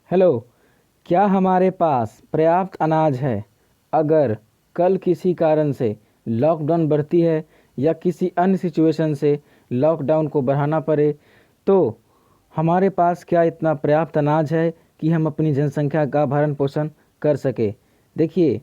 Hello. क्या हमारे पास पर्याप्त अनाज है? अगर कल किसी कारण से लॉकडाउन बढ़ती है या किसी अन्य सिचुएशन से लॉकडाउन को बढ़ाना पड़े, तो हमारे पास क्या इतना पर्याप्त अनाज है कि हम अपनी जनसंख्या का भरण पोषण कर सके? देखिए,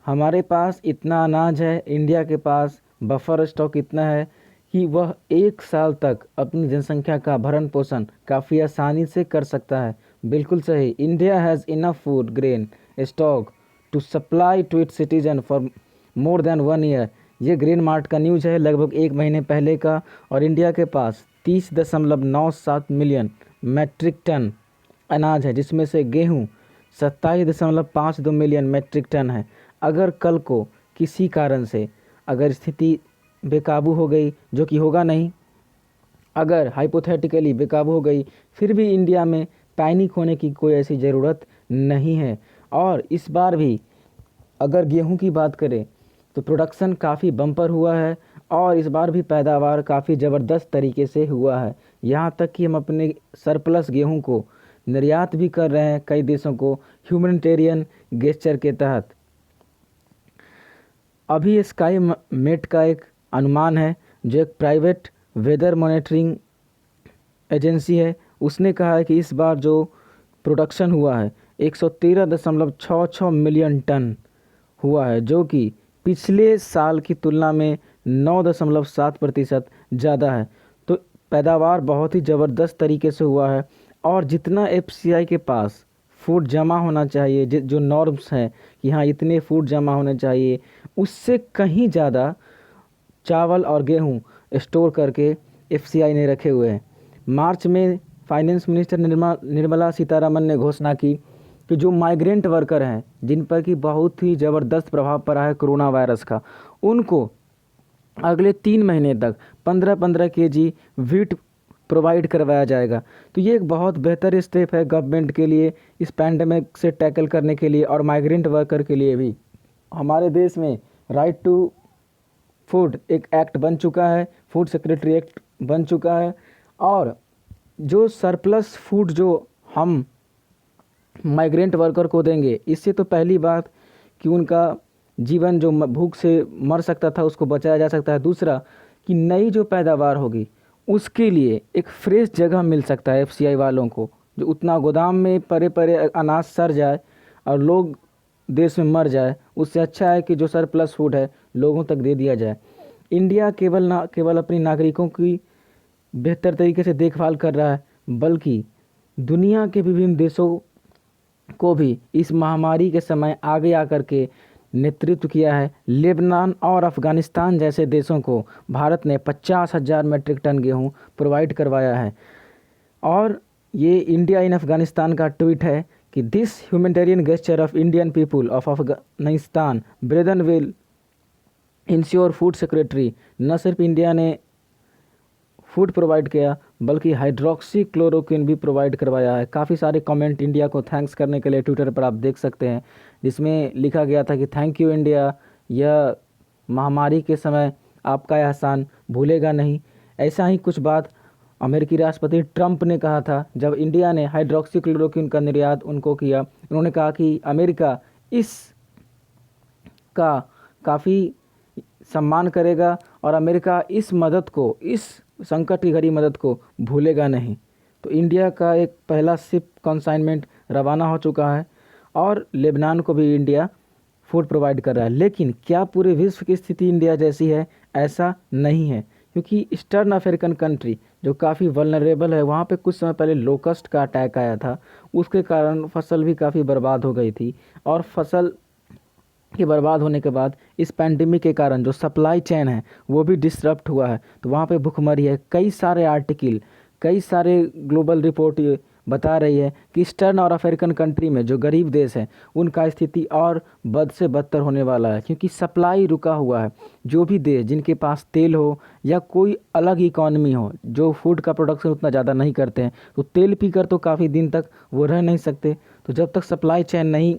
हमारे पास इतना अनाज है, इंडिया के पास बफर स्टॉक इतना है कि वह 1 साल तक अपनी जनसंख्या का भरण पोषण काफ़ी आसानी से कर सकता है। बिल्कुल सही। India has enough food grain stock to supply to its citizen for more than 1 year. ये ग्रीन मार्ट का न्यूज है, लगभग 1 महीने पहले का। और इंडिया के पास 30.97 मिलियन मैट्रिक टन अनाज है, जिसमें से गेहूँ 27.52 मिलियन मैट्रिक टन है। अगर कल को किसी कारण से अगर स्थिति बेकाबू हो गई, जो कि होगा नहीं, अगर हाइपोथेटिकली बेकाबू हो गई, फिर भी इंडिया में पैनिक होने की कोई ऐसी ज़रूरत नहीं है। और इस बार भी अगर गेहूं की बात करें तो प्रोडक्शन काफ़ी बम्पर हुआ है और इस बार भी पैदावार काफ़ी ज़बरदस्त तरीके से हुआ है। यहाँ तक कि हम अपने सरप्लस गेहूं को निर्यात भी कर रहे हैं कई देशों को, ह्यूमैनिटेरियन गेस्चर के तहत। अभी स्काई मेट का एक अनुमान है, जो एक प्राइवेट वेदर मॉनिटरिंग एजेंसी है, उसने कहा है कि इस बार जो प्रोडक्शन हुआ है 113.66 मिलियन टन हुआ है, जो कि पिछले साल की तुलना में 9.7% ज़्यादा है। तो पैदावार बहुत ही ज़बरदस्त तरीके से हुआ है। और जितना एफसीआई के पास फूड जमा होना चाहिए, जो नॉर्म्स हैं कि हाँ इतने फूड जमा होने चाहिए, उससे कहीं ज़्यादा चावल और गेहूं स्टोर करके एफसीआई ने रखे हुए हैं। मार्च में फाइनेंस मिनिस्टर निर्मला सीतारमन ने घोषणा की कि जो माइग्रेंट वर्कर हैं, जिन पर कि बहुत ही ज़बरदस्त प्रभाव पड़ा है कोरोना वायरस का, उनको अगले 3 महीने तक 15-15 केजी वीट प्रोवाइड करवाया जाएगा। तो ये एक बहुत बेहतर स्टेप है गवर्नमेंट के लिए इस पैंडमिक से टैकल करने के लिए, और माइग्रेंट वर्कर के लिए भी। हमारे देश में राइट टू फूड एक एक्ट बन चुका है, फूड सिक्योरिटी एक्ट बन चुका है। और जो सरप्लस फूड जो हम माइग्रेंट वर्कर को देंगे, इससे तो पहली बात कि उनका जीवन जो भूख से मर सकता था उसको बचाया जा सकता है। दूसरा कि नई जो पैदावार होगी उसके लिए एक फ्रेश जगह मिल सकता है एफसीआई वालों को। जो उतना गोदाम में परे परे अनाज सड़ जाए और लोग देश में मर जाए, उससे अच्छा है कि जो सरप्लस फूड है लोगों तक दे दिया जाए। इंडिया केवल अपनी नागरिकों की बेहतर तरीके से देखभाल कर रहा है, बल्कि दुनिया के विभिन्न देशों को भी इस महामारी के समय आगे आकर के नेतृत्व किया है। लेबनान और अफ़गानिस्तान जैसे देशों को भारत ने 50,000 मैट्रिक टन गेहूं प्रोवाइड करवाया है। और ये इंडिया इन अफ़गानिस्तान का ट्वीट है कि this humanitarian gesture of Indian people of Afghanistan brethren will ensure food security. न सिर्फ इंडिया ने फूड प्रोवाइड किया, बल्कि हाइड्रोक्सी क्लोरोक्विन भी प्रोवाइड करवाया है। काफ़ी सारे कमेंट इंडिया को थैंक्स करने के लिए ट्विटर पर आप देख सकते हैं, जिसमें लिखा गया था कि थैंक यू इंडिया, यह महामारी के समय आपका एहसान भूलेगा नहीं। ऐसा ही कुछ बात अमेरिकी राष्ट्रपति ट्रंप ने कहा था जब इंडिया ने हाइड्रोक्सी क्लोरोक्विन का निर्यात उनको किया। उन्होंने कहा कि अमेरिका इस का काफ़ी सम्मान करेगा और अमेरिका इस मदद को, इस संकट की घड़ी मदद को भूलेगा नहीं। तो इंडिया का एक पहला शिप कंसाइनमेंट रवाना हो चुका है और लेबनान को भी इंडिया फूड प्रोवाइड कर रहा है। लेकिन क्या पूरे विश्व की स्थिति इंडिया जैसी है? ऐसा नहीं है, क्योंकि ईस्टर्न अफ्रीकन कंट्री जो काफ़ी वल्नरेबल है, वहाँ पे कुछ समय पहले लोकस्ट का अटैक आया था। उसके कारण फसल भी काफ़ी बर्बाद हो गई थी। और फसल के बर्बाद होने के बाद इस पैंडेमिक के कारण जो सप्लाई चेन है वो भी डिसरप्ट हुआ है, तो वहाँ पे भुखमरी है। कई सारे आर्टिकल, कई सारे ग्लोबल रिपोर्ट ये बता रही है कि ईस्टर्न और अफ्रीकन कंट्री में जो गरीब देश हैं उनका स्थिति और बद से बदतर होने वाला है, क्योंकि सप्लाई रुका हुआ है। जो भी देश जिनके पास तेल हो या कोई अलग इकॉनमी हो, जो फूड का प्रोडक्शन उतना ज़्यादा नहीं करते हैं, तो तेल पीकर तो काफ़ी दिन तक वो रह नहीं सकते। तो जब तक सप्लाई चेन नहीं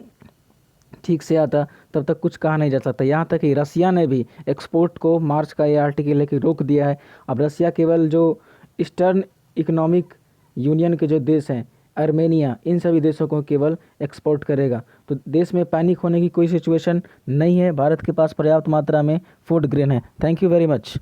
ठीक से आता तब तक कुछ कहा नहीं जा सकता। यहाँ तक कि रसिया ने भी एक्सपोर्ट को मार्च का ये आर्टिकल है कि रोक दिया है। अब रसिया केवल जो ईस्टर्न इकोनॉमिक यूनियन के जो देश हैं आर्मेनिया, इन सभी देशों को केवल एक्सपोर्ट करेगा। तो देश में पैनिक होने की कोई सिचुएशन नहीं है, भारत के पास पर्याप्त मात्रा में फूड ग्रेन है। Thank you very much.